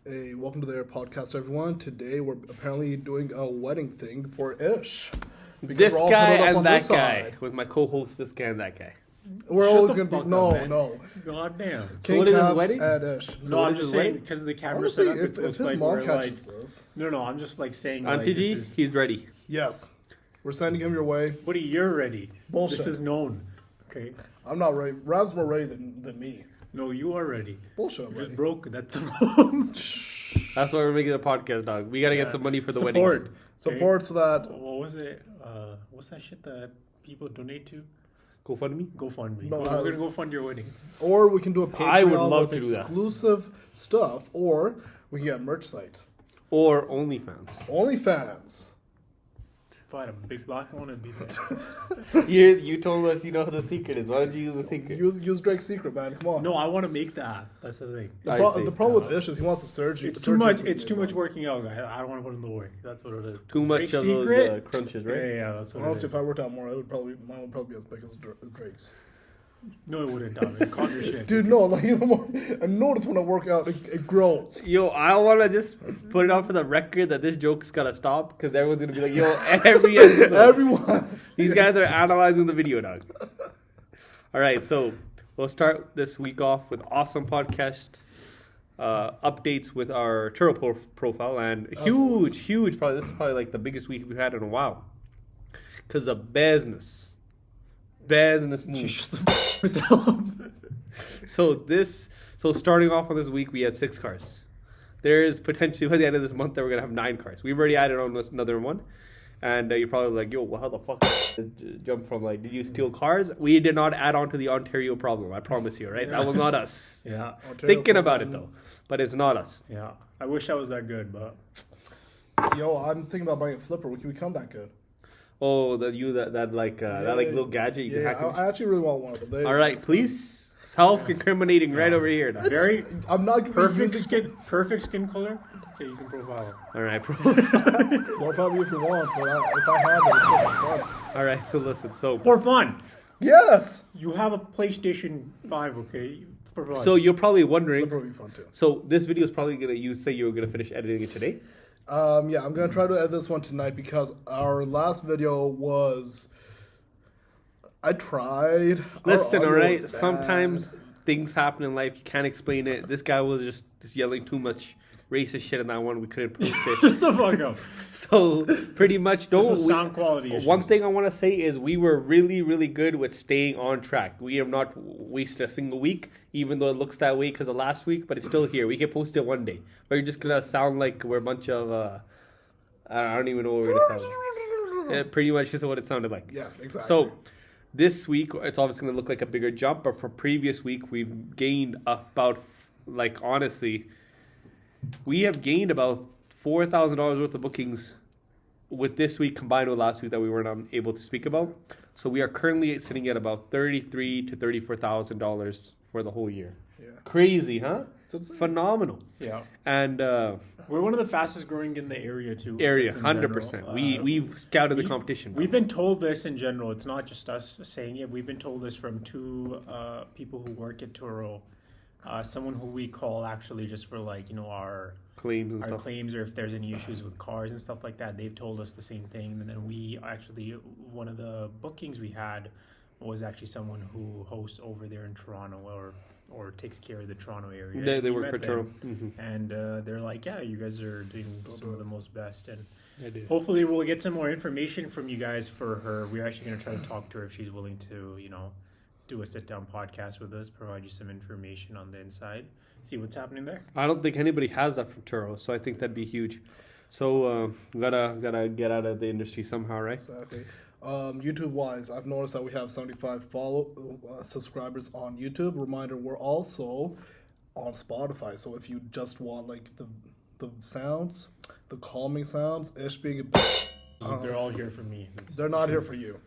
Hey, welcome to their podcast, everyone. Today we're apparently doing a wedding thing for Ish. Because This we're all guy huddled up and on that this guy. side. With my co-host, this guy and that guy. We're Shut always the going to fuck be... up, No. man. God damn. King what is his Caps wedding? and Ish. No, what I'm is just his saying wedding? because of the camera Honestly, setup. if It looks his like mom we're catches like. this... No, I'm just like saying. Auntie like, G, this is, he's ready. Yes. We're sending him your way. buddy, you're ready. Bullshit. This is known. Okay. I'm not ready. Rav's more ready than me. No, you are ready. Bullshit, I'm You're ready. just broke. That's the problem. That's why we're making a podcast, dog. We got to get some money for the Support. weddings. Support so that... What was it? What's that shit that people donate to? GoFundMe? GoFundMe. No, We're gonna go fund your wedding. Or we can do a I would Patreon love with to do that. exclusive stuff. Or we can get a merch site. Or OnlyFans. OnlyFans. If I had a big black one, it'd be there. You told us you know who the secret is. Why don't you use the secret? Use Drake's secret, man. Come on. No, I want to make that. That's the thing. I see. The problem with Ish is he wants to surge you. It's too much. It's too much working out. I don't want to put in the work. That's what it is. Too much Drake's of secret? those crunches, right? Yeah, that's what Honestly, it if I worked out more, mine would probably be as big as Drake's. is. No, it wouldn't, dog. It caught your shit. Dude, no, like the more I notice when I work out, it grows. Yo, I want to just put it out for the record that this joke's got to stop because everyone's going to be like, yo, every episode, Everyone. these guys are analyzing the video, dog. All right, so we'll start this week off with awesome podcast updates with our Turo profile and huge. Probably this is probably like the biggest week we've had in a while because the business move. So starting off on this week, we had 6 cars. There is potentially by the end of this month that we're gonna have 9 cars. We've already added on another one, and you're probably like, "Yo, well, how the fuck jump from like, did you steal cars?" We did not add on to the Ontario problem. I promise you, right? That was not us. Yeah. Ontario Thinking about it problem. though, but it's not us. Yeah. I wish I was that good, but Yo, I'm thinking about buying a flipper. We can become that good. Oh, that little gadget you can hack. I actually really want one of them. All right, please. Self-incriminating right over here. Now. very I'm not gonna perfect be perfect skin color. Okay, you can profile it. All right, bro. glorify me if you want, but if I had it, it's just for fun. All right, so listen. So For fun. Yes. You have a PlayStation 5, okay? For fun. So you're probably wondering. Flipper would be fun too. So this video is probably gonna. You say you were gonna finish editing it today. Yeah, I'm gonna try to edit this one tonight because our last video was. I tried. Our Listen, audio all right. was bad. Sometimes things happen in life. You can't explain it. This guy was just yelling too much racist shit in that one. We couldn't post it. Shut the fuck up. So pretty much, This was sound quality issues. One thing I want to say is we were really, really good with staying on track. We have not wasted a single week, even though it looks that way because of last week, but it's still here. We can post it one day. But you're just going to sound like we're a bunch of, I don't even know what we're going to sound like. Pretty much just what it sounded like. Yeah, exactly. So this week, it's obviously going to look like a bigger jump, but from previous week, we've gained about, like, honestly, we have gained about $4,000 worth of bookings with this week combined with last week that we weren't able to speak about. So we are currently sitting at about $33,000 to $34,000 for the whole year. Yeah. Crazy, huh? It's insane. Phenomenal. Yeah. And We're one of the fastest growing in the area, too. area, in 100%. general. We've scouted the competition. We've been told this in general. It's not just us saying it. We've been told this from 2 people who work at Turo. Someone who we call actually just for like, you know, our claims and stuff. claims or if there's any issues with cars and stuff like that. They've told us the same thing. And then we actually, one of the bookings we had was actually someone who hosts over there in Toronto or takes care of the Toronto area. They We work for met Turo. them, and they're like, yeah, you guys are doing some of the most best. And I do. hopefully we'll get some more information from you guys for her. We're actually going to try to talk to her if she's willing to, you know, do a sit-down podcast with us, provide you some information on the inside, see what's happening there. I don't think anybody has that from Turo, so I think that'd be huge. So we gotta get out of the industry somehow, right? Exactly. YouTube wise, I've noticed that we have 75 subscribers on YouTube. Reminder, we're also on Spotify. So if you just want like the sounds, the calming sounds, Ish being a They're all here for me. they're not here for you.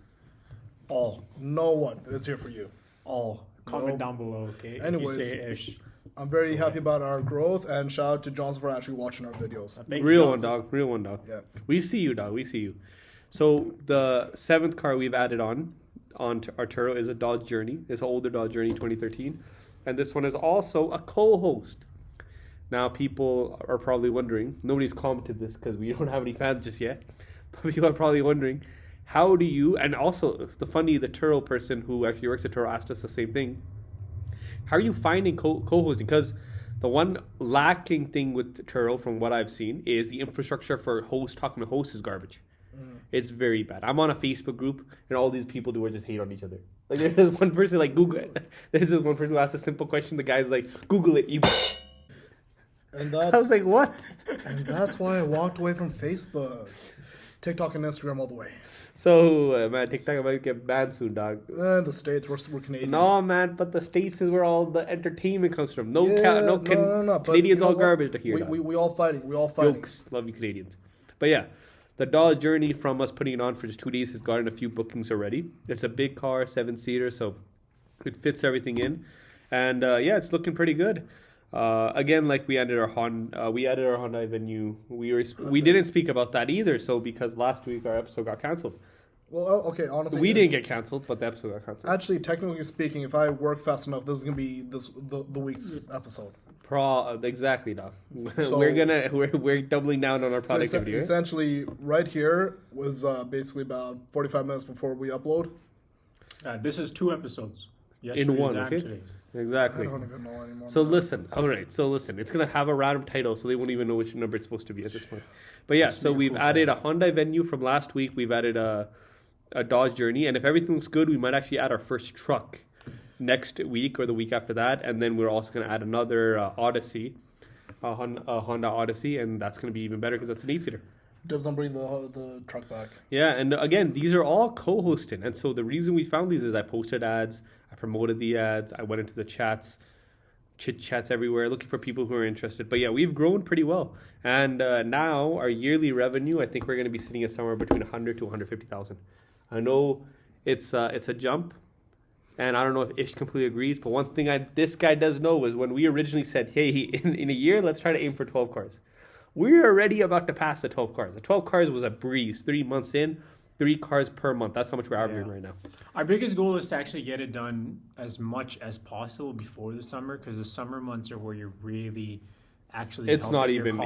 All. No one is here for you. All. Comment Nope. down below, okay? Anyways. If you say Ish. I'm very happy about our growth, and shout out to Johnson for actually watching our videos. Thank you, Real one, Johnson. dog. Real one, dog. Yeah. We see you, dog. We see you. So the 7th car we've added on to our Turo is a Dodge Journey. It's an older Dodge Journey 2013. And this one is also a co-host. Now people are probably wondering, nobody's commented this because we don't have any fans just yet, but people are probably wondering, how do you, and also the Turo person who actually works at Turo asked us the same thing, how are you finding co-hosting? Because the one lacking thing with Turo, from what I've seen, is the infrastructure for talking to hosts is garbage. It's very bad. I'm on a Facebook group, and all these people do are just hate on each other. Like, there's one person like Google it. There's this one person who asked a simple question. The guy's like, Google it. And I was like, what? And that's why I walked away from Facebook. TikTok and Instagram all the way. So, man, TikTok might get banned soon, dog. The States, we're Canadian. No, man, but the States is where all the entertainment comes from. No, No. Canadians all garbage to hear. We all fighting. We all fighting. Jokes. Love you, Canadians. But yeah, the Dodge journey from us putting it on for just 2 days has gotten a few bookings already. It's a big car, 7-seater, so it fits everything in. And yeah, it's looking pretty good. Again, like we added our Honda Venue. We didn't speak about that either. So because last week our episode got canceled. Well, okay, honestly, we didn't get canceled, but the episode got canceled. Actually, technically speaking, if I work fast enough, this is gonna be the week's episode. Exactly, Doc. So, we're doubling down on our productivity. So essentially, right here was basically about 45 minutes before we upload. This is 2 episodes. In one, okay? Today's. Exactly. I don't even know anymore. So listen, all right. So listen, it's gonna have a random title, so they won't even know which number it's supposed to be at this point. But yeah, so we've added a Hyundai Venue from last week. We've added a Dodge Journey, and if everything looks good, we might actually add our first truck next week or the week after that, and then we're also gonna add another Odyssey, a Honda Odyssey, and that's gonna be even better because that's an 8-seater. Dibs on bringing the truck back. Yeah, and again, these are all co-hosted, and so the reason we found these is I posted ads, I promoted the ads, I went into the chats, chit-chats everywhere, looking for people who are interested. But yeah, we've grown pretty well, and now our yearly revenue, I think we're going to be sitting at somewhere between 100 to 150,000. I know it's a jump, and I don't know if Ish completely agrees, but one thing this guy does know is when we originally said, hey, in a year, let's try to aim for 12 cars. We're already about to pass the 12 cars. The 12 cars was a breeze. 3 months in, 3 cars per month. That's how much we're averaging right now. Our biggest goal is to actually get it done as much as possible before the summer, because the summer months are where you're really actually it's not even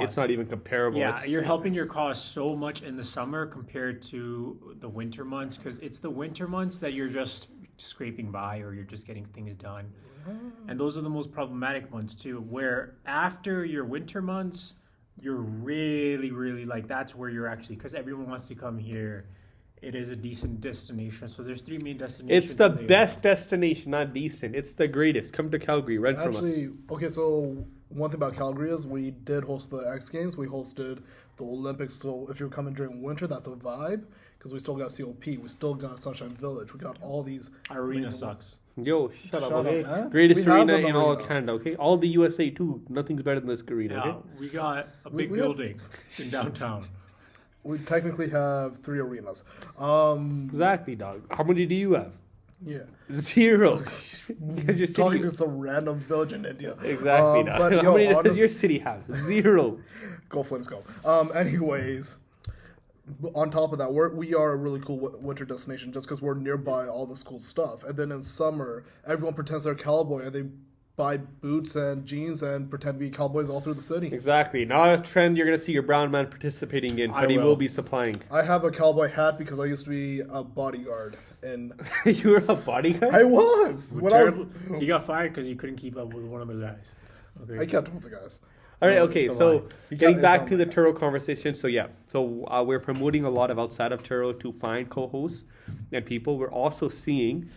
comparable. Yeah, you're helping your costs so much in the summer compared to the winter months, because it's the winter months that you're just scraping by or you're just getting things done. And those are the most problematic months too, where after your winter months, you're really, really like, that's where you're actually, because everyone wants to come here. It is a decent destination. So there's 3 main destinations. It's the best destination, not decent. It's the greatest. Come to Calgary, rent from us. Okay, so one thing about Calgary is we did host the X Games. We hosted the Olympics. So if you're coming during winter, that's a vibe, because we still got COP. We still got Sunshine Village. We got all these. Our arena sucks. Yo, shut up, okay? Huh? Greatest arena in all of Canada, okay? All the USA, too. Nothing's better than this arena, okay? We got a big building in downtown. We technically have 3 arenas. Exactly, dog. How many do you have? Yeah. 0. You're talking to some random village in India. Exactly, dog. But, How many does your city have? 0. Go Flames, go. Anyways, on top of that, we are a really cool winter destination just because we're nearby all this cool stuff. And then in summer, everyone pretends they're a cowboy and they buy boots and jeans and pretend to be cowboys all through the city. Exactly. Not a trend you're going to see your brown man participating in, but he will be supplying. I have a cowboy hat because I used to be a bodyguard. And you were a bodyguard? I was. He got fired because he couldn't keep up with one of the guys. Okay. I kept up with the guys. All right, okay, so getting back to the Turo conversation. So yeah, we're promoting a lot of outside of Turo to find co-hosts and people. We're also seeing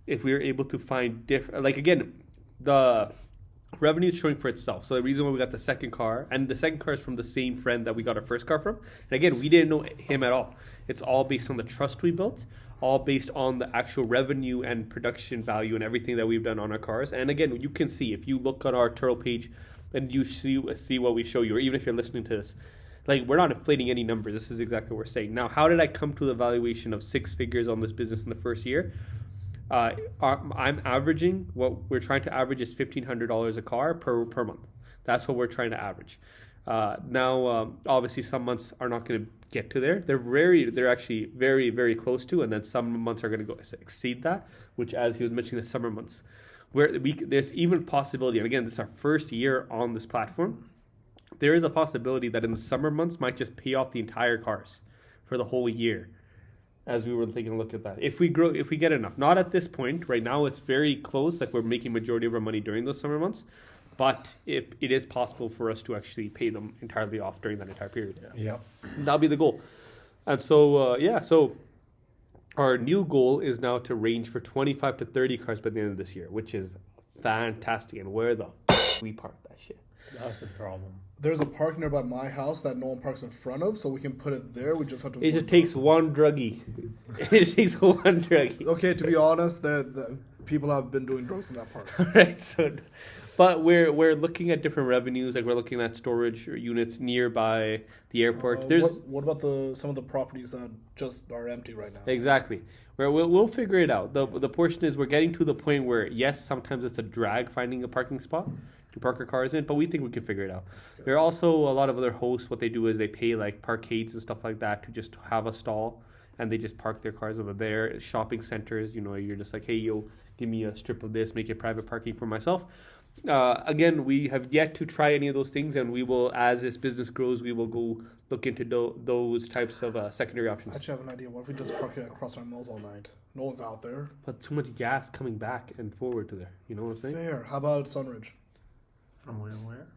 if we're able to find different, like again, the revenue is showing for itself. So the reason why we got the second car, and the second car is from the same friend that we got our first car from. And again, we didn't know him at all. It's all based on the trust we built, all based on the actual revenue and production value and everything that we've done on our cars. And again, you can see, if you look at our Turo page, and you see what we show you, or even if you're listening to this, like, we're not inflating any numbers. This is exactly what we're saying. Now, how did I come to the valuation of 6 figures on this business in the first year? I'm averaging, what we're trying to average is $1,500 a car per month. That's what we're trying to average. Now, obviously, some months are not going to get to there. They're actually very, very close to, and then some months are going to exceed that, which, as he was mentioning, the summer months, where there's even possibility, and again, this is our first year on this platform, there is a possibility that in the summer months might just pay off the entire cars for the whole year. As we were taking a look at that, if we get enough, not at this point. Right now, it's very close. Like we're making majority of our money during those summer months, but if it is possible for us to actually pay them entirely off during that entire period, that'll be the goal. And so, so our new goal is now to range for 25 to 30 cars by the end of this year, which is fantastic. And where the we park that shit? That's the problem. There's a park nearby my house that no one parks in front of, so we can put it there. We just have to. It just takes one druggie. It just takes one druggie. Okay, to be honest, the people have been doing drugs in that park. Right. So, but we're looking at different revenues. Like we're looking at storage units nearby the airport. What about some of the properties that just are empty right now? Exactly. We'll figure it out. The portion is we're getting to the point where yes, sometimes it's a drag finding a parking spot to park our cars in, but we think we can figure it out. Okay. There are also a lot of other hosts. What they do is they pay like parkades and stuff like that to just have a stall, and they just park their cars over there. Shopping centers, you're just like, hey, yo, give me a strip of this, make it private parking for myself. Again, we have yet to try any of those things, and we will, as this business grows, we will go look into those types of secondary options. I actually have an idea. What if we just park it across our mills all night? No one's out there. But too much gas coming back and forward to there. You know what I'm saying? Fair. How about Sunridge? From where?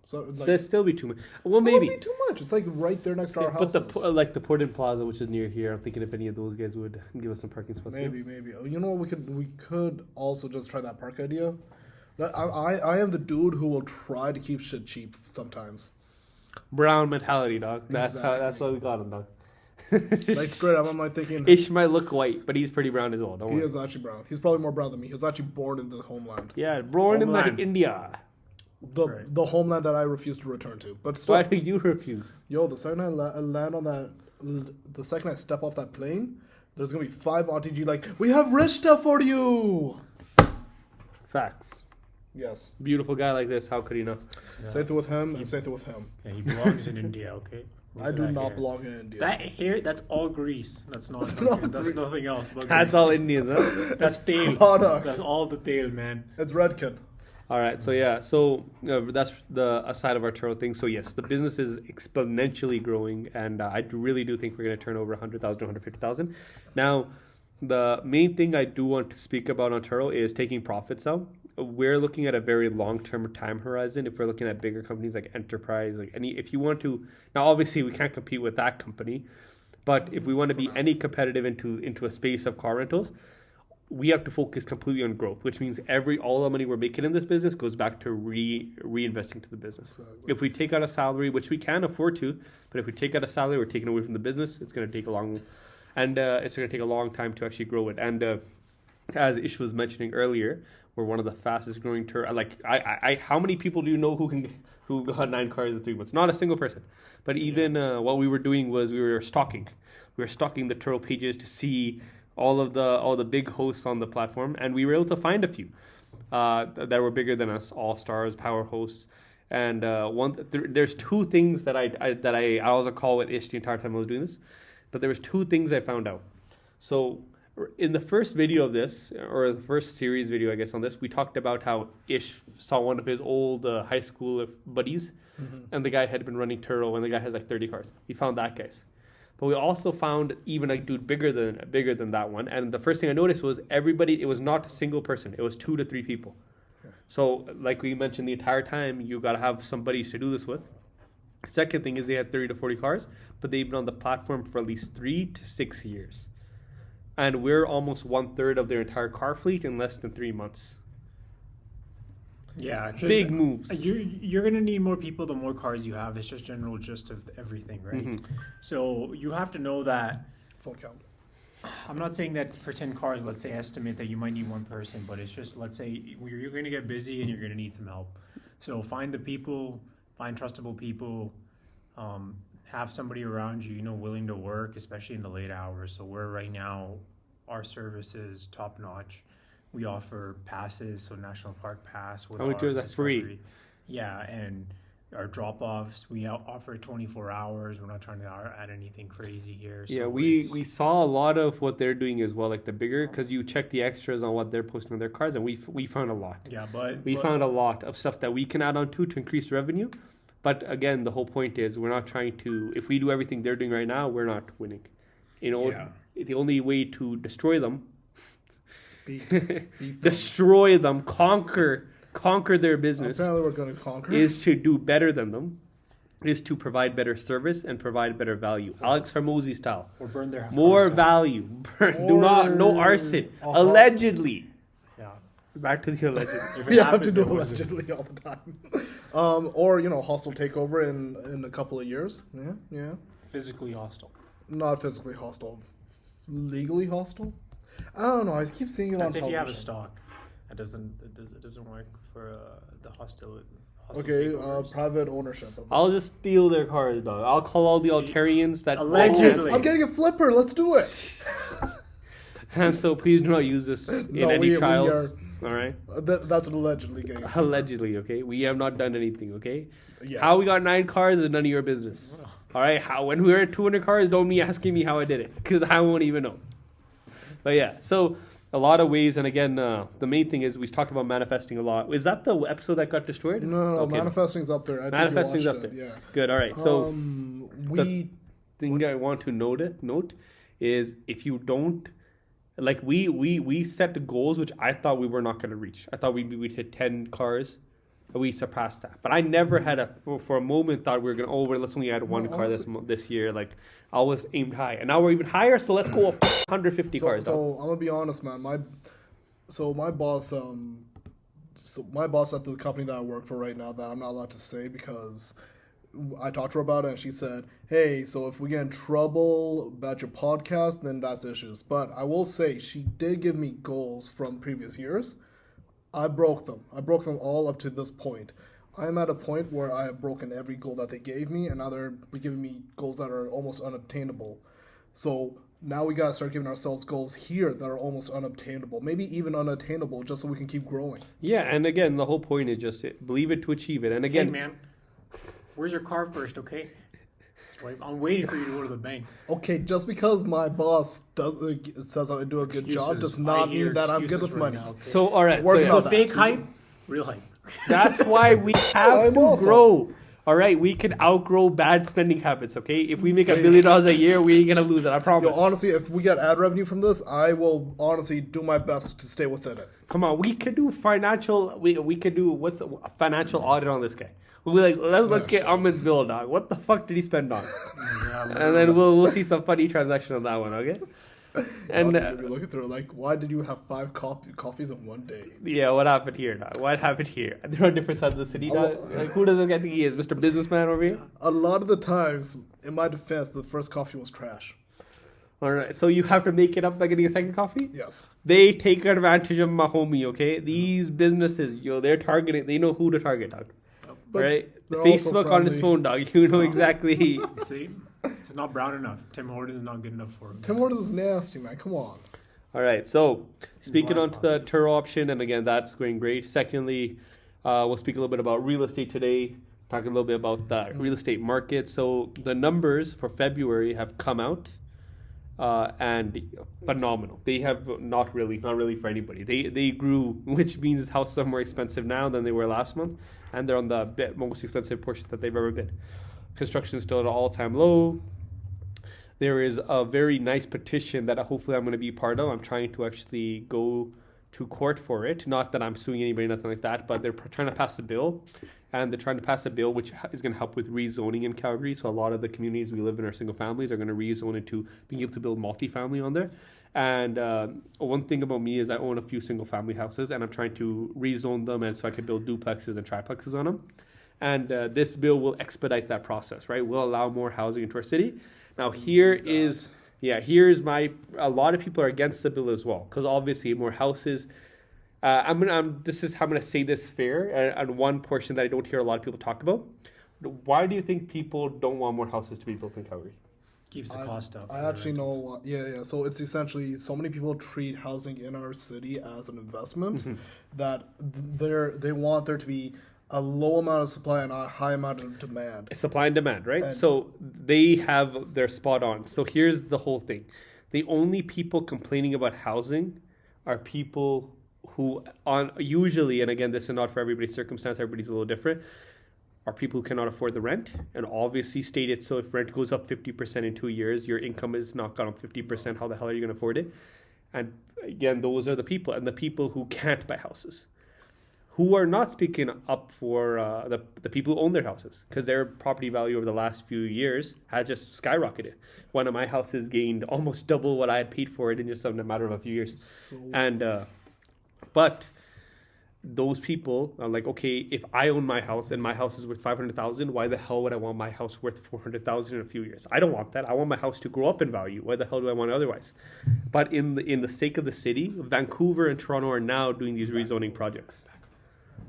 So that'd still be too much. Well, maybe. It would be too much. It's like right there next to our house. But the Portland Plaza, which is near here, I'm thinking if any of those guys would give us some parking spots. Maybe. You know what? We could also just try that park idea. I am the dude who will try to keep shit cheap sometimes. Brown mentality, dog. That's Exactly. why we got him, dog. Like straight up, I'm like thinking. Ish might look white, but he's pretty brown as well. He is actually brown. He's probably more brown than me. He was actually born in the homeland. Yeah, born in like India. The homeland that I refuse to return to. But still, why do you refuse? Yo, the second I land on that, the second I step off that plane, there's gonna be 5 Auntie G like, we have rich stuff for you. Facts. Yes. Beautiful guy like this, how could he not? Yeah. Same thing with him and same thing with him. Yeah, he belongs in India, okay? I do not belong in India. That hair, that's all grease. That's nothing else. But that's all Indians, huh? That's tail. Products. That's all the tail, man. It's Redkin. All right, so that's the aside of our Turo thing. So yes, the business is exponentially growing, and I really do think we're going to turn over 100,000 to 150,000. Now, the main thing I do want to speak about on Turo is taking profits out. We're looking at a very long-term time horizon. If we're looking at bigger companies like Enterprise, if you want to, now obviously we can't compete with that company, but if we want to be any competitive into a space of car rentals, we have to focus completely on growth, which means all the money we're making in this business goes back to reinvesting to the business. Exactly. If we take out a salary, which we can afford to, but if we take out a salary, we're taking away from the business. It's going to take a long time to actually grow it. And as Ish was mentioning earlier, we're one of the fastest growing how many people do you know who got 9 cars in 3 months? Not a single person. But even what we were doing was we were stalking the Turo pages to see all the big hosts on the platform, and we were able to find a few that were bigger than us, All Stars, Power Hosts, and there's 2 things that I was a call with Ish the entire time I was doing this, but there was 2 things I found out. So in the first video of this, or the first series video, I guess, on this, we talked about how Ish saw one of his old high school buddies, and the guy had been running Turo, and the guy has like 30 cars. We found that guys. But we also found even a dude bigger than that one. And the first thing I noticed was it was not a single person. It was 2 to 3 people. Okay. So like we mentioned the entire time, you got to have some buddies to do this with. Second thing is they had 30 to 40 cars, but they've been on the platform for at least 3 to 6 years. And we're almost 1/3 of their entire car fleet in less than 3 months. Yeah, big moves. You're gonna need more people the more cars you have. It's just general gist of everything, right? Mm-hmm. So you have to know that. Full count. I'm not saying that for 10 cars, let's say estimate that you might need 1 person, but it's just, let's say you're gonna get busy and you're gonna need some help. So find trustable people, have somebody around you, willing to work, especially in the late hours. So right now, our service is top notch. We offer passes, so National Park Pass. How much is that free? Yeah, and our drop-offs, we offer 24 hours. We're not trying to add anything crazy here. So yeah, we saw a lot of what they're doing as well, like the bigger, because you check the extras on what they're posting on their cars, and we found a lot. Yeah, we found a lot of stuff that we can add on to increase revenue. But again, the whole point is we're not trying to. If we do everything they're doing right now, we're not winning. The only way to destroy them, Beat them. destroy them, conquer their business, Apparently we're going to conquer. is to do better than them, is to provide better service and provide better value. Alex Hormozy style. Or burn their More cars down. value. Do not, no arson. Allegedly. Yeah. Back to the alleged. If it We have to happens, do it was- allegedly all the time. Or, hostile takeover in a couple of years. Yeah. physically hostile. Not physically hostile. Legally hostile? I don't know. I keep seeing it on That's if television. you have a stock. It doesn't work for the hostility. Okay, private ownership. Of it. I'll just steal their cars, dog. I'll call all the Altarians that Allegedly. I'm getting a flipper. Let's do it. And so please do not use this in No, any we trials. All right. That's an allegedly getting a flipper. Allegedly, okay. We have not done anything, okay. Yes. How we got 9 cars is none of your business. All right. When we were at 200 cars, don't be asking me how I did it because I won't even know. But yeah, so a lot of ways, and again, the main thing is we talked about manifesting a lot. Is that the episode that got destroyed? No, Okay. Manifesting's up there. I think Manifesting's you up watched there. it. Yeah. Good. All right. So we thing I want to note is if you don't like we set goals which I thought we were not going to reach. I thought we'd hit 10 cars. We surpassed that, but I never had for a moment thought we were gonna. Let's only add one car this year. Like I was aimed high, and now we're even higher. So let's go up 150 cars. So I'm gonna be honest, man. My boss my boss at the company that I work for right now that I'm not allowed to say because I talked to her about it and she said, hey, so if we get in trouble about your podcast, then that's issues. But I will say she did give me goals from previous years. I broke them. I broke them all up to this point. I'm at a point where I have broken every goal that they gave me, and now they're giving me goals that are almost unobtainable. So now we gotta start giving ourselves goals here that are almost unobtainable, maybe even unattainable, just so we can keep growing. Yeah, and again, the whole point is just believe it to achieve it. And again, Hey man, where's your car first? Okay. I'm waiting for you to go to the bank. Okay, just because my boss says I do a good job does not mean that I'm good with money. Right now, okay? so all right, Working so on that. Fake hype, real hype. that's why we have I'm to also- grow. All right, we can outgrow bad spending habits. Okay, if we make $1 billion a year, we ain't gonna lose it. I promise. Yo, honestly, if we get ad revenue from this, I will honestly do my best to stay within it. Come on, we could do financial. We could do what's a financial audit on this guy. We'll be like, let's look at Ahmed's bill, dog. What the fuck did he spend on? And then we'll see some funny transaction on that one, okay? And Doctors will be looking through like, why did you have 5 coffees in one day? yeah, what happened here, dog? What happened here? They're on different sides of the city, dog. Like, who does this guy think he is, Mr. Businessman over here? A lot of the times, in my defense, the first coffee was trash. All right, so you have to make it up by getting a second coffee. Yes. They take advantage of my homie, okay? These businesses, they're targeting. They know who to target, dog. But Right? they're also Facebook on his friendly. phone, dog. You know exactly. See, it's not brown enough. Tim Hortons is not good enough for him. Tim Hortons is nasty, man. Come on. All right, so speaking Why on to the Turo option, and again, that's going great. Secondly, we'll speak a little bit about real estate today, talking a little bit about the real estate market. So the numbers for February have come out, and phenomenal. They have not really for anybody. They grew, which means houses are more expensive now than they were last month, and they're on the most expensive portion that they've ever been. Construction is still at an all-time low. There is a very nice petition that hopefully I'm going to be part of. I'm trying to actually go to court for it. Not that I'm suing anybody, nothing like that, but they're trying to pass a bill. And they're trying to pass a bill which is going to help with rezoning in Calgary. So a lot of the communities we live in are single families are going to rezone into being able to build multifamily on there. And one thing about me is I own a few single family houses and I'm trying to rezone them and so I can build duplexes and triplexes on them. And this bill will expedite that process, right? We'll allow more housing into our city. Now here's a lot of people are against the bill as well because obviously more houses. This is how I'm gonna say this fair and one portion that I don't hear a lot of people talk about. Why do you think people don't want more houses to be built in Calgary? Keeps the cost up. I actually know. Yeah. So it's essentially so many people treat housing in our city as an investment that they want there to be a low amount of supply and a high amount of demand. Supply and demand, right? And- so they have their spot on. So here's the whole thing. The only people complaining about housing are people who usually, and again, this is not for everybody's circumstance, everybody's a little different, are people who cannot afford the rent, and obviously stated so if rent goes up 50% in 2 years, your income is not gone up 50%. How the hell are you going to afford it? And again, those are the people, and the people who can't buy houses, who are not speaking up for the people who own their houses, because their property value over the last few years has just skyrocketed. One of my houses gained almost double what I had paid for it in just a matter of a few years. But those people are like, okay, if I own my house and my house is worth 500,000, why the hell would I want my house worth 400,000 in a few years? I don't want that. I want my house to grow up in value. Why the hell do I want it otherwise? But in the sake of the city, Vancouver and Toronto are now doing these rezoning projects.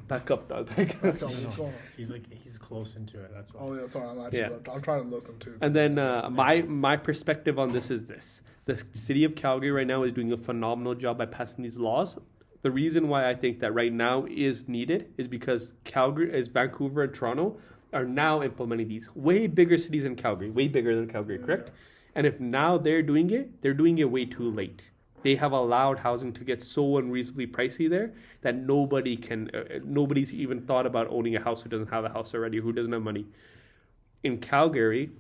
Back up, dog. Back up. What's going on? He's close into it. That's why. Oh yeah, sorry. I'm trying to listen too. And then my perspective on this is this: the city of Calgary right now is doing a phenomenal job by passing these laws. The reason why I think that right now is needed is because Vancouver and Toronto are now implementing these. Way bigger cities than Calgary, way bigger than Calgary, correct? And if now they're doing it way too late. They have allowed housing to get so unreasonably pricey there that nobody's even thought about owning a house who doesn't have a house already, who doesn't have money. In Calgary,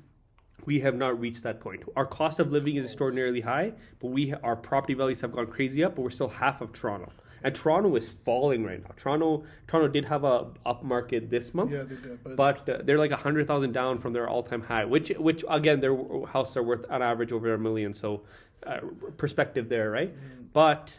we have not reached that point. Our cost of living is extraordinarily high, but our property values have gone crazy up, but we're still half of Toronto. And Toronto is falling right now. Toronto did have a up market this month. Yeah, they did. But they're like 100,000 down from their all-time high, which again, their houses are worth on average over $1 million. So perspective there, right? But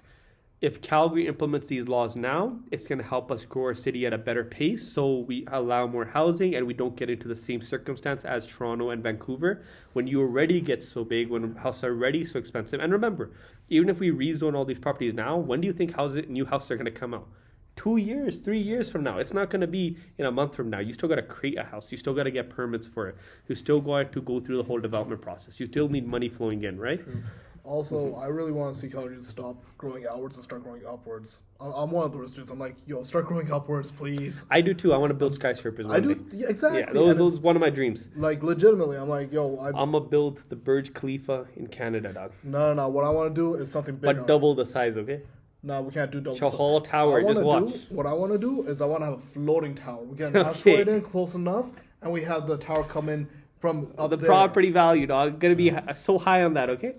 if Calgary implements these laws now, it's going to help us grow our city at a better pace, so we allow more housing and we don't get into the same circumstance as Toronto and Vancouver when you already get so big, when houses are already so expensive. And remember, even if we rezone all these properties now, when do you think new houses are going to come out? 2 years, 3 years from now. It's not going to be in a month from now. You still got to create a house. You still got to get permits for it. You still got to go through the whole development process. You still need money flowing in, right? True. Also, I really want to see Calgary stop growing outwards and start growing upwards. I'm one of those dudes. I'm like, yo, start growing upwards, please. I do too. I want to build skyscrapers. I do, yeah, exactly. Yeah, those one of my dreams. Like, legitimately, I'm like, yo, I'm gonna build the Burj Khalifa in Canada, dog. No. What I want to do is something bigger. But double the size, okay? No, we can't do double. Chahal Tower, just watch. What I want to do is I want to have a floating tower. We get an asteroid in close enough, and we have the tower come in from up the there. property value, dog. Gonna be so high on that, okay?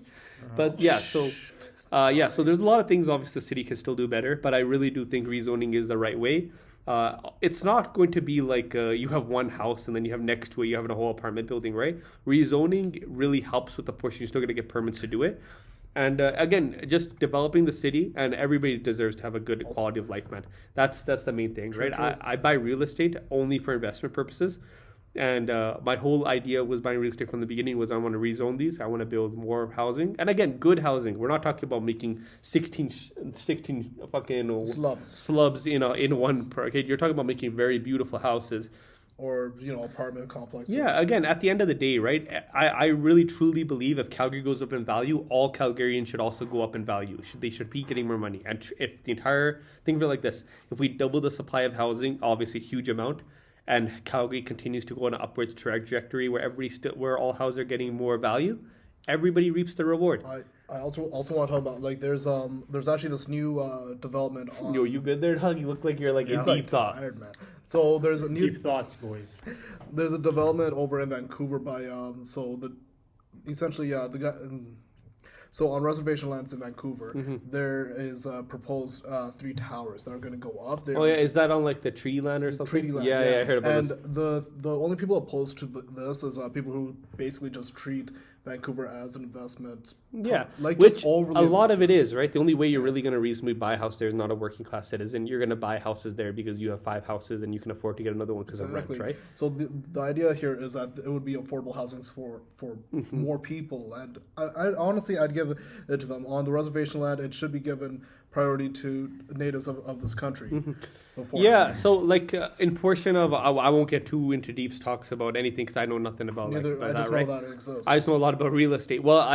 But yeah, so there's a lot of things obviously the city can still do better, but I really do think rezoning is the right way. It's not going to be like you have one house and then you have next to it, you have a whole apartment building, right? Rezoning really helps with the push. You're still going to get permits to do it. And again, just developing the city, and everybody deserves to have a good quality of life, man. That's the main thing, right? True. I buy real estate only for investment purposes. And my whole idea was buying real estate from the beginning was I want to rezone these. I want to build more housing. And again, good housing. We're not talking about making 16 fucking slubs in one. Okay, you're talking about making very beautiful houses. Or, apartment complexes. Yeah, again, at the end of the day, right, I really truly believe if Calgary goes up in value, all Calgarians should also go up in value. They should be getting more money. And if the entire, think of it like this, if we double the supply of housing, obviously huge amount, and Calgary continues to go on an upwards trajectory where where all houses are getting more value, everybody reaps the reward. I also want to talk about, like, there's actually this new development on... Yo, you good there, Doug? You look like you're like in deep thought. Tired, man. So there's a new... Deep thoughts, boys. There's a development over in Vancouver by, essentially, the guy... So on reservation lands in Vancouver, there is proposed 3 towers that are going to go up. Is that on like the treaty land or something? Treaty land, yeah, I heard about this. And the only people opposed to this is people who basically just treat Vancouver as an investment. Yeah, which a lot of it is, right? The only way you're really going to reasonably buy a house there is not a working class citizen. You're going to buy houses there because you have 5 houses and you can afford to get another one because of rent, right? So the idea here is that it would be affordable housing for more people. And I honestly, I'd give it to them. On the reservation land, it should be given priority to natives of this country. Yeah, so like in portion of, I won't get too into deep talks about anything because I know nothing about I just know that it exists. I just know a lot about real estate. Well,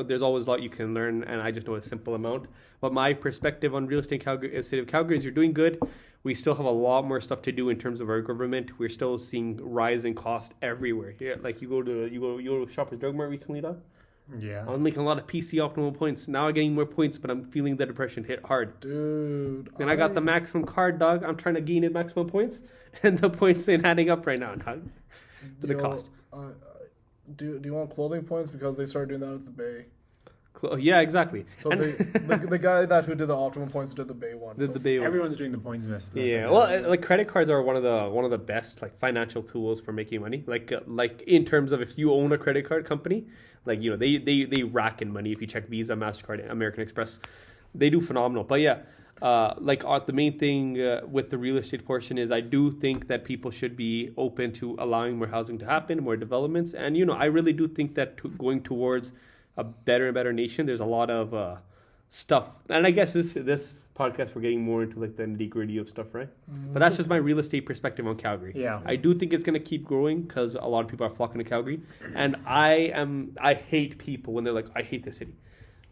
there's always a lot you can learn, and I just know a simple amount. But my perspective on real estate in City of Calgary is you're doing good. We still have a lot more stuff to do in terms of our government. We're still seeing rising costs everywhere. Yeah, like you go to Shoppers Drug Mart recently, Doug? Yeah. I was making a lot of PC optimal points. Now I'm getting more points, but I'm feeling the depression hit hard. Dude. And I got the maximum card, dog. I'm trying to gain it maximum points, and the points ain't adding up right now, dog. The cost. Do you want clothing points because they started doing that at the Bay? Yeah, exactly. So And the guy who did the optimum points did the Bay one. the Bay one. Everyone's doing the points method. Yeah, well, like credit cards are one of the best like financial tools for making money. Like in terms of if you own a credit card company, like they rack in money. If you check Visa, Mastercard, American Express, they do phenomenal. But yeah, the main thing with the real estate portion is I do think that people should be open to allowing more housing to happen, more developments, and I really do think that going towards a better and better nation, there's a lot of stuff, and I guess this podcast we're getting more into like the nitty gritty of stuff, right? But that's just my real estate perspective on Calgary. Yeah. I do think it's gonna keep growing because a lot of people are flocking to Calgary, and I hate people when they're like, I hate the city,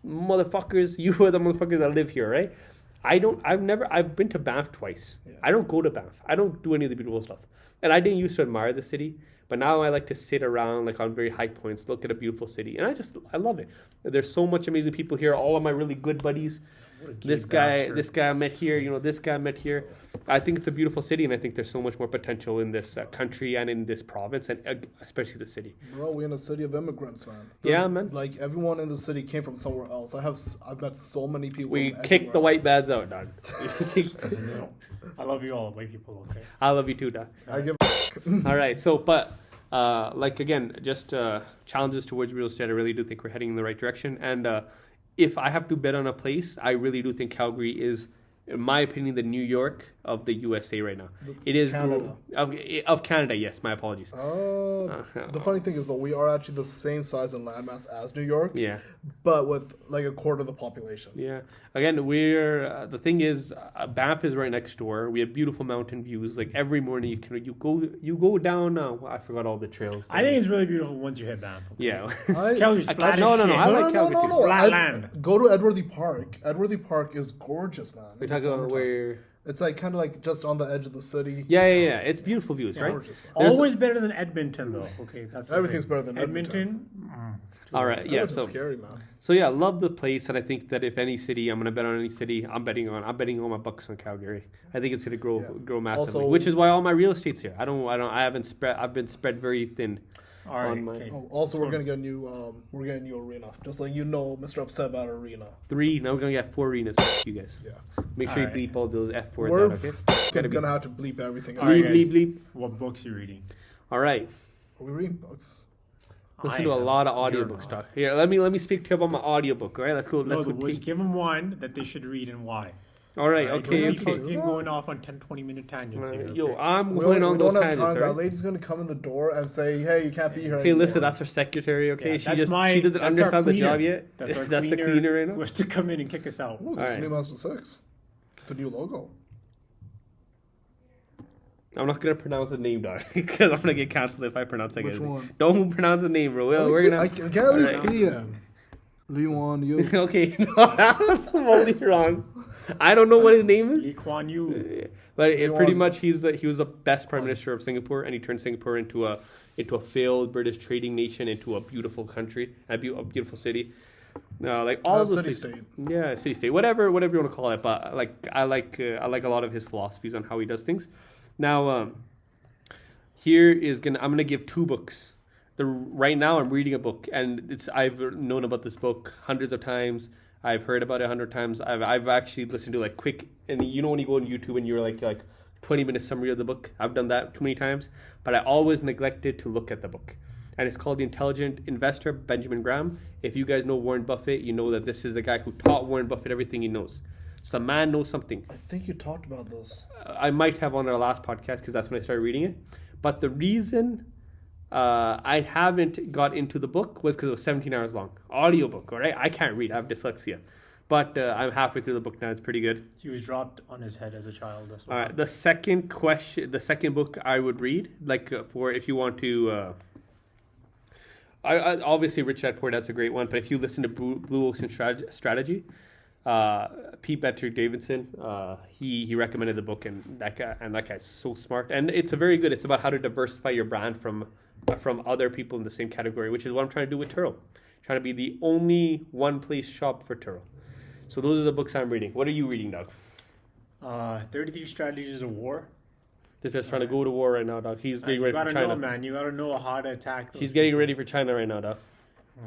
motherfuckers. You are the motherfuckers that live here, right? I've been to Banff twice. Yeah. I don't go to Banff. I don't do any of the beautiful stuff, and I didn't used to admire the city. But now I like to sit around like on very high points, look at a beautiful city, and I love it. There's so much amazing people here. All of my really good buddies. This guy I met here. This guy I met here. I think it's a beautiful city, and I think there's so much more potential in this country and in this province, and especially the city. Bro, we're in a city of immigrants, man. Yeah, man. Like everyone in the city came from somewhere else. I've met so many people. We from kicked the everywhere white else. bads out, dog. I love you all, white people. Okay. I love you too, dog. I give. All right, so again, just challenges towards real estate. I really do think we're heading in the right direction. And if I have to bet on a place, I really do think Calgary is, in my opinion, the New York of the USA right now. It is Canada. Of Canada. Yes, my apologies. The funny thing is though, we are actually the same size and landmass as New York. Yeah. But with like a quarter of the population. Yeah. Again, we're the thing is, Banff is right next door. We have beautiful mountain views. Like every morning, you go down. I forgot all the trails. I think it's really beautiful once you hit Banff. Okay? Yeah. Calgary's flat as no. shit. I like Calgary too. Flat land. Go to Edworthy Park. Edworthy Park is gorgeous, man. We're talking about where. It's like kind of like just on the edge of the city. Yeah. It's beautiful views, right? Gorgeous, man. Always better than Edmonton, though. Okay, that's the Everything's thing. better than Edmonton. All right. Yeah. Edmonton's So. scary, man. So yeah, love the place, and I think that if any city, I'm gonna bet on any city, I'm betting all my bucks on Calgary. I think it's gonna grow massively, Also- which is why all my real estate's here. I've been spread very thin. All right. on my- Okay. Oh, also, we're gonna get a new arena. Just like Mr. Upset about arena. 3. Now we're gonna get 4 arenas. F you guys. Yeah. Make sure Alright. you bleep all those F4s We're out. Okay. gonna have to bleep everything. All out. right, Bleep, guys. bleep, bleep. What books you reading? All right. Are we reading books? Listen I to a am. lot of You're audiobooks not. talk. Here, let me speak to you about my audiobook. All right, let's go. No, Let's the go. books. Give them one that they should read and why. All right. All right, Okay. don't be Okay. fucking going off on 10, 20-minute tangents here. Yo, okay? I'm We going don't, on we those don't have tangents. time. all That right? lady's gonna come in the door and say, "Hey, you can't be here." Hey, listen, anymore." that's her secretary. Okay, Yeah, she that's she doesn't that's our understand the cleaner. job yet. That's our the cleaner right now. was to come in and kick us out. Ooh, there's Alright. new Mazda 6. The new logo. I'm not gonna pronounce the name, dog, because I'm gonna get canceled if I pronounce it. Which one? Don't pronounce the name, bro. Well, Let me we're see- gonna. I can't really Alright. see him. Leon, you. Okay, no, that was totally wrong. I don't know what his name is, Lee Kuan Yew. but You pretty want- much he was the best prime minister of Singapore, and he turned Singapore into a failed British trading nation into a beautiful country, a beautiful city. Like all of those city places. state. Yeah, city state, whatever you want to call it. But I like a lot of his philosophies on how he does things. Now, I'm gonna give 2 books. Right now I'm reading a book, and I've known about this book hundreds of times. I've heard about it 100 times. I've actually listened to like quick, and when you go on YouTube and you're like 20-minute summary of the book. I've done that too many times, but I always neglected to look at the book. And it's called The Intelligent Investor, Benjamin Graham. If you guys know Warren Buffett, you know that this is the guy who taught Warren Buffett everything he knows. So the man knows something. I think you talked about this. I might have on our last podcast because that's when I started reading it. But the reason I haven't got into the book was because it was 17 hours long. Audiobook, all right? I can't read. I have dyslexia. But I'm halfway through the book now. It's pretty good. He was dropped on his head as a child. That's what All right. The second book I would read, for if you want to... I obviously Rich Dad Poor Dad's a great one, but if you listen to Blue Ocean Strategy, Pete Better Davidson, he recommended the book, and that guy's so smart, and it's it's about how to diversify your brand from from other people in the same category, which is what I'm trying to do with Turo. Trying to be the only one-place shop for Turo. So those are the books I'm reading. What are you reading, Doug? 33 Strategies of War. This guy's trying to go to war right now, Doug. He's getting You ready for gotta China. know, man. You gotta know how to attack. He's getting ready for China right now, Doug.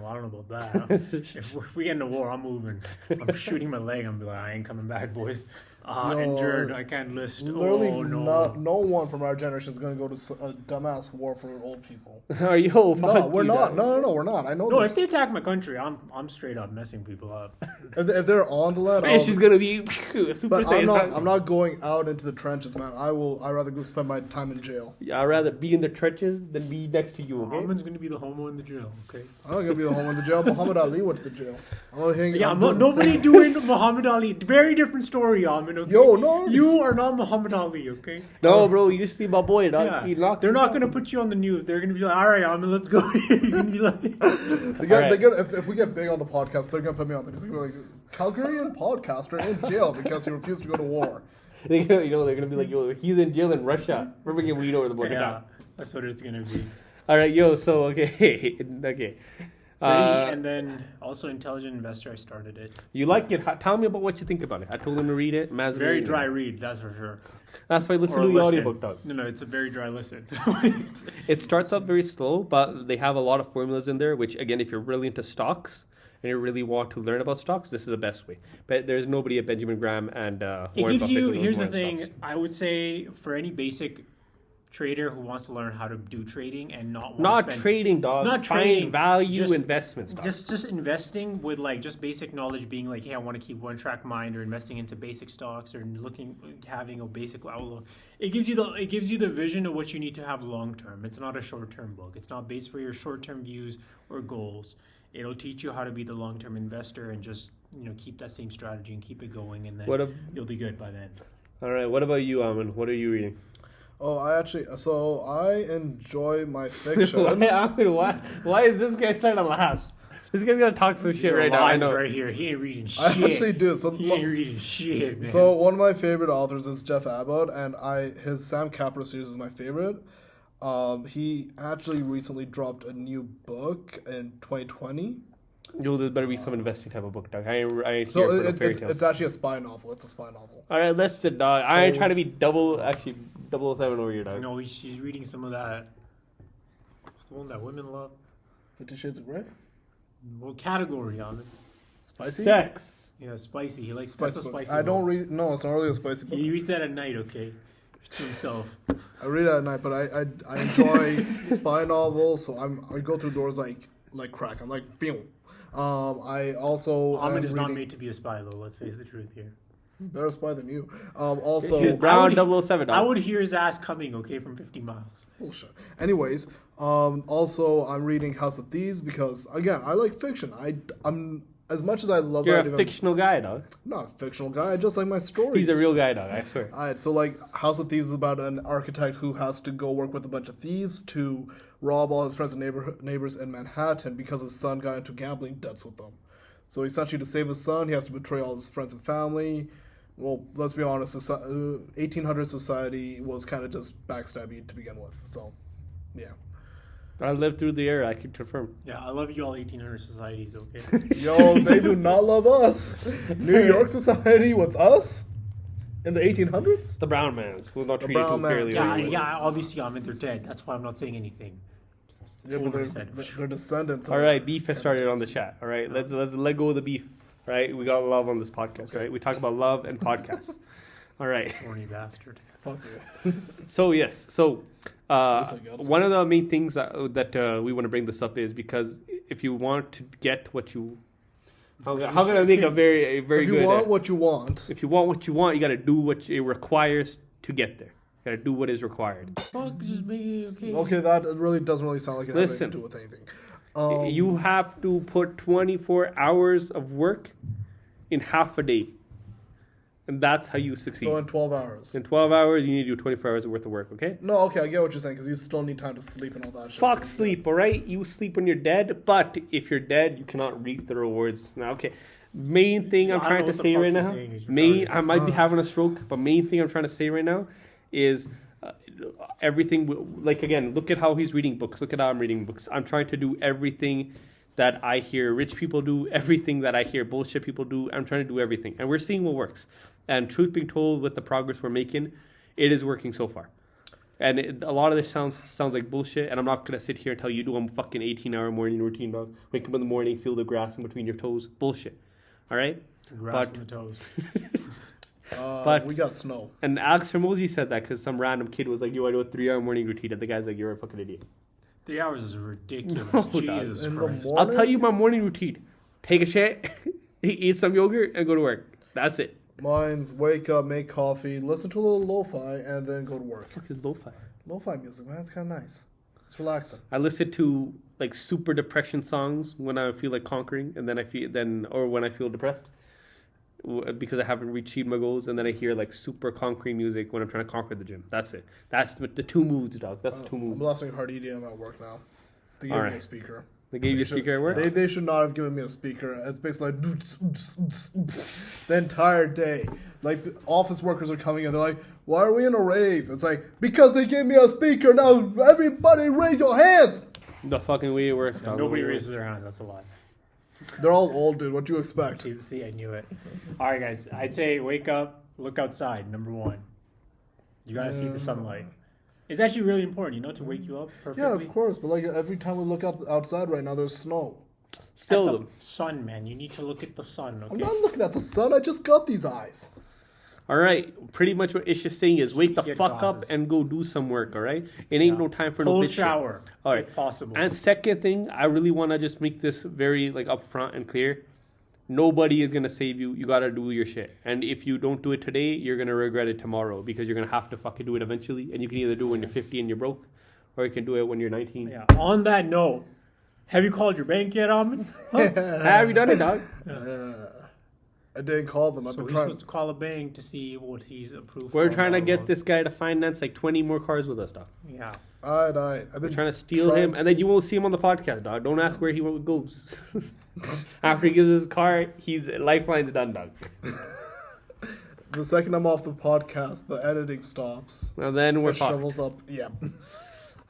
Well, I don't know about that. If we get into war, I'm moving. I'm shooting my leg. I'm like, I ain't coming back, boys. Injured. I can't list. Literally, Oh no. no one from our generation is going to go to a dumbass war for old people. Are you? No, Fuck we're you, not. Doug. No, we're not. I know No, this. if they attack my country, I'm straight up messing people up. If they're on the land, Man, she's gonna be Super but Saiyan. I'm not going out into the trenches, man. I'd rather go spend my time in jail. I'd rather be in the trenches than be next to you. Okay. Muhammad's gonna be the homo in the jail. Okay. I'm not gonna be the home in the jail. Muhammad Ali went to the jail. I'm gonna hang. Yeah, I'm doing the nobody same. doing Muhammad Ali. Very different story, Amin. Okay? Yo, no. You are not Muhammad Ali, okay? No, bro, you see my boy, dog. Yeah. He knocked They're him not out. going to put you on the news. They're going to be like, all right, Amin, let's go. You're going to be like... If we get big on the podcast, they're gonna put me on there. They're gonna be like, Calgarian podcaster in jail because he refused to go to war. They're gonna be like, yo, he's in jail in Russia. We're bringing weed over the border. Yeah, that's what it's going to be. All right, yo. So okay, okay. And then also Intelligent Investor, I started it. You like it? Tell me about what you think about it. I told him to read it. Man's Very reading dry it. read, that's for sure. That's why I listen Or to the listen. audiobook, dog. No, it's a very dry listen. It starts out very slow, but they have a lot of formulas in there, which, again, if you're really into stocks and you really want to learn about stocks, this is the best way. But there's nobody at Benjamin Graham and It Warren gives Buffett you, who knows here's more the on thing, stocks. I would say for any basic trader who wants to learn how to do trading and not want Not to spend, trading, dog. Not Find trading, value just- investments, dog. just investing with like just basic knowledge, being like, hey, I want to keep one track mind, or investing into basic stocks, or having a basic outlook. It gives you the vision of what you need to have long term. It's not a short term book. It's not based for your short term views or goals. It'll teach you how to be the long term investor and just keep that same strategy and keep it going, and then you'll be good by then. All right, what about you, Amin? What are you reading? Oh, I enjoy my fiction. Why is this guy starting to laugh? This guy's gonna talk some shit right now. I know. Right here, he ain't reading shit. I actually do. So He ain't reading shit, man. So one of my favorite authors is Jeff Abbott, and his Sam Capra series is my favorite. He actually recently dropped a new book in 2020. Yo, there better be some investing type of book, dog. I ain't So here for no fairy tales. it's actually a spy novel. It's a spy novel. All right, let's sit, dog. I ain't trying to be 007 over here, dog. No, she's reading some of that. What's the one that women love? 50 Shades of Grey. What category on it? Spicy. Sex. Yeah, spicy. He likes Spicy that's a books. spicy I don't book. read. No, it's not really a spicy book. He reads that at night, okay? To himself. I read it at night, but I enjoy spy novels. So I go through doors like crack. I'm like film. I also Ahmed am is not reading- made to be a spy, though. Let's face the truth here. Better spy than you. Also, He's brown I would- 007, I dog. would hear his ass coming, okay, from 50 miles. bullshit. Anyways, also I'm reading House of Thieves because again I like fiction. I'm as much as I love You're that. a fictional guy, dog. I'm not a fictional guy. I just like my stories. He's a real guy, dog. I swear. Alright, so like House of Thieves is about an architect who has to go work with a bunch of thieves to rob all his friends and neighbors in Manhattan because his son got into gambling debts with them. So essentially, to save his son, he has to betray all his friends and family. Well, let's be honest, 1800 society was kind of just backstabby to begin with. So, yeah. I lived through the era. I can confirm. Yeah, I love you all 1800 societies, okay? Yo, they do not love us. New York society with us in the 1800s? The brown mans who not The treated brown too fairly. mans, yeah, anyway. yeah, obviously I'm in, they're dead. That's why I'm not saying anything. Yeah, but Oversaid. they're descendants. All right, beef has started on the chat. All right, let's let go of the beef. All right, we got love on this podcast. Right, we talk about love and podcasts. All right. Horny bastard. Fuck you. So yes, so I guess. one of the main things that we want to bring this up is because if you want to get what you, how can I make a very If good? you want what you want, If you want what you want, you got to do what it requires to get there. You got to do what is required. Fuck, just make it okay. okay, that really doesn't really sound like it has Listen. anything to do with anything. You have to put 24 hours of work in half a day. And that's how you succeed. So in 12 hours. In 12 hours, you need to do 24 hours worth of work, okay? No, okay, I get what you're saying because you still need time to sleep and all that shit. Fuck So- sleep, all right? You sleep when you're dead, but if you're dead, you cannot reap the rewards. Now, okay. Main thing I'm I don't trying know to what the say fuck right you're now, saying is I might be having a stroke, but main thing I'm trying to say right now is everything. Like again, look at how he's reading books. Look at how I'm reading books. I'm trying to do everything that I hear rich people do, everything that I hear bullshit people do. I'm trying to do everything, and we're seeing what works. And truth being told, with the progress we're making, it is working so far. And a lot of this sounds like bullshit, and I'm not going to sit here and tell you do a fucking 18-hour morning routine, dog. Wake up in the morning, feel the grass in between your toes. Bullshit. All right? Grass in the toes. But we got snow. And Alex Hermosi said that because some random kid was like, yo, I do a 3-hour morning routine. And the guy's like, you're a fucking idiot. 3 hours is ridiculous. No, Jesus in Christ. the morning. I'll tell you my morning routine. Take a shit, eat some yogurt, and go to work. That's it. Mine's wake up, make coffee, listen to a little lo-fi, and then go to work. What the fuck is lo-fi? Lo-fi music, man, it's kind of nice. It's relaxing. I listen to like super depression songs when I feel like conquering, and then or when I feel depressed because I haven't achieved my goals, and then I hear like super conquering music when I'm trying to conquer the gym. That's it. That's the two moods, dog. That's the two moods. I'm blasting hard EDM at work now. They gave me a speaker. They gave you a speaker at work? They should not have given me a speaker. It's basically like the entire day. Like office workers are coming in, they're like, "Why are we in a rave?" It's like, because they gave me a speaker. Now everybody raise your hands. The fucking way it works, dog. Nobody raises their hand. That's a lie. They're all old, dude. What do you expect? See, I knew it. All right, guys. I'd say wake up, look outside. Number one, you gotta see the sunlight. It's actually really important, to wake you up perfectly. Yeah, of course. But like every time we look outside right now, there's snow. Still, at the sun, man. You need to look at the sun. Okay? I'm not looking at the sun. I just got these eyes. all right. Pretty much what Ish is saying is wake the Get fuck glasses. up and go do some work. All right. It ain't no time for no Cold bitch shit. shower, All right. if possible. And second thing, I really want to just make this very like upfront and clear. Nobody is gonna save you. You gotta do your shit. And if you don't do it today, you're gonna regret it tomorrow because you're gonna have to fucking do it eventually. And you can either do it when you're 50 and you're broke, or you can do it when you're 19. Yeah. On that note, have you called your bank yet, Ahmed? Huh? Have you done it, dog? I didn't call them. I've So been we're trying. supposed to call a bank to see what he's approved. We're for trying to on get loan. this guy to finance like 20 more cars with us, dog. Yeah. All right. I've We're been trying to steal him, and then you won't see him on the podcast, dog. Don't ask where he goes. After he gives his car, he's Lifeline's done, dog. The second I'm off the podcast, the editing stops. And then we're It fucked. shovels up. Yeah.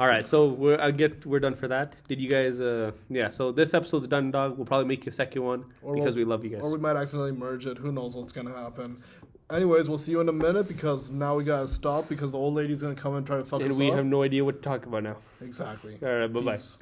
All right, so we're done for that. Did you guys? Yeah. So this episode's done, dog. We'll probably make a second one because we love you guys. Or we might accidentally merge it. Who knows what's gonna happen? Anyways, we'll see you in a minute because now we gotta stop because the old lady's gonna come and try to fuck And us we up. have no idea what to talk about now. Exactly. All right, bye-bye. Peace.